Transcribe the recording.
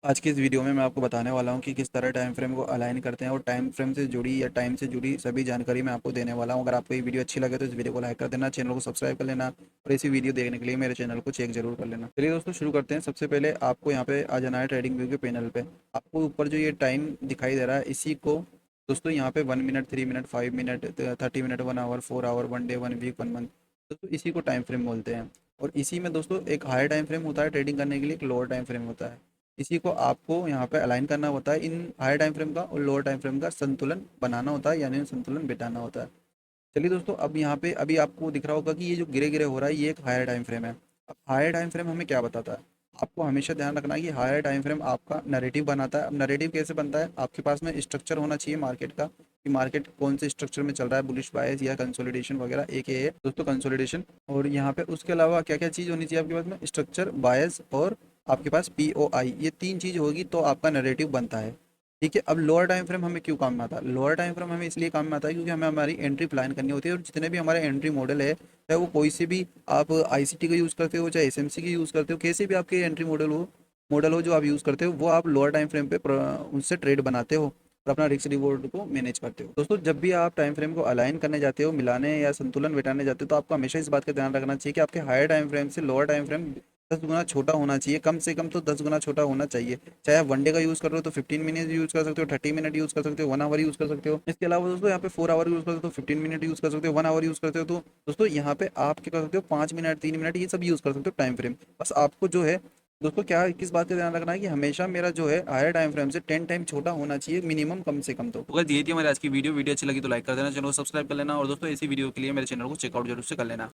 आज की इस वीडियो में मैं आपको बताने वाला हूँ कि किस तरह टाइम फ्रेम को अलाइन करते हैं और टाइम फ्रेम से जुड़ी या टाइम से जुड़ी सभी जानकारी मैं आपको देने वाला हूँ। अगर आपको ये वीडियो अच्छी लगे तो इस वीडियो को लाइक कर देना, चैनल को सब्सक्राइब कर लेना और इसी वीडियो देखने के लिए मेरे चैनल को चेक जरूर कर लेना। चलिए दोस्तों शुरू करते हैं। सबसे पहले आपको यहाँ पे आ जाना है ट्रेडिंग व्यू के पैनल पे। आपको ऊपर जो ये टाइम दिखाई दे रहा है इसी को दोस्तों यहाँ पे 1 minute, 3 minute, 5 minute, 30 minute, 1 hour, 4 hour, 1 day, 1 week, 1 month, दोस्तों इसी को टाइम फ्रेम बोलते हैं। और इसी में दोस्तों एक हायर टाइम फ्रेम होता है ट्रेडिंग करने के लिए, एक लोअर टाइम फ्रेम होता है। इसी को आपको यहाँ पे अलाइन करना होता है। इन हायर टाइम फ्रेम का और लोअर टाइम फ्रेम का संतुलन बनाना होता है, यानी संतुलन बिठाना होता है। चलिए दोस्तों, अब यहाँ पे अभी आपको दिख रहा होगा कि ये जो गिरे गिरे हो रहा है ये एक हायर टाइम फ्रेम है। अब हायर टाइम फ्रेम हमें क्या बताता है? आपको हमेशा ध्यान रखना है कि हायर टाइम फ्रेम आपका नैरेटिव बनाता है। अब नैरेटिव कैसे बनता है? आपके पास में स्ट्रक्चर होना चाहिए मार्केट का, कि मार्केट कौन से स्ट्रक्चर में चल रहा है, बुलिश बायस या कंसोलिडेशन वगैरह। एक ये है दोस्तों कंसोलिडेशन। और यहाँ पे उसके अलावा क्या क्या चीज़ होनी चाहिए आपके पास में? स्ट्रक्चर, बायस और आपके पास POI, ये तीन चीज़ होगी तो आपका नैरेटिव बनता है। ठीक है। अब लोअर टाइम फ्रेम हमें क्यों काम में आता है? लोअर टाइम फ्रेम हमें इसलिए काम में आता है क्योंकि हमें हमारी एंट्री प्लान करनी होती है। और जितने भी हमारे एंट्री मॉडल है, चाहे वो कोई से भी आप ICT का यूज़ करते हो, चाहे SMC का यूज़ करते हो, कैसे भी आपके एंट्री मॉडल हो जो आप यूज़ करते हो, वो आप लोअर टाइम फ्रेम पे उनसे ट्रेड बनाते हो और अपना रिस्क रिवॉर्ड को मैनेज करते हो। दोस्तों जब भी आप टाइम फ्रेम को अलाइन करने जाते हो, मिलाने या संतुलन बिठाने जाते हो, तो आपको हमेशा इस बात का ध्यान रखना चाहिए कि आपके हायर टाइम फ्रेम से लोअर टाइम फ्रेम 10 गुना छोटा होना चाहिए। कम से कम तो 10 गुना छोटा होना चाहिए। चाहे आप 1 डे का यूज़ कर रहे हो तो 15 मिनट यूज़ कर सकते हो, 30 मिनट यूज़ कर सकते हो, 1 आवर यूज़ कर सकते हो। इसके अलावा दोस्तों यहाँ पे 4 आवर यूज़ कर सकते हो, 15 मिनट यूज़ कर सकते हो, 1 आवर यूज़ करते हो तो दोस्तों यहाँ पे आप क्या कर सकते हो? 5 मिनट, 3 मिनट, ये सब यूज़ कर सकते हो टाइम फ्रेम। बस आपको जो है दोस्तों क्या किस बात का ध्यान रखना है कि हमेशा मेरा जो है हायर टाइम फ्रेम से 10 टाइम छोटा होना चाहिए मिनिमम, कम से कम। तो अगर यही थी हमारी आज की वीडियो अच्छी लगी तो लाइक कर देना, चैनल को सब्सक्राइब कर लेना और दोस्तों इसी वीडियो के लिए मेरे चैनल को चेकआउट जरूर से कर लेना।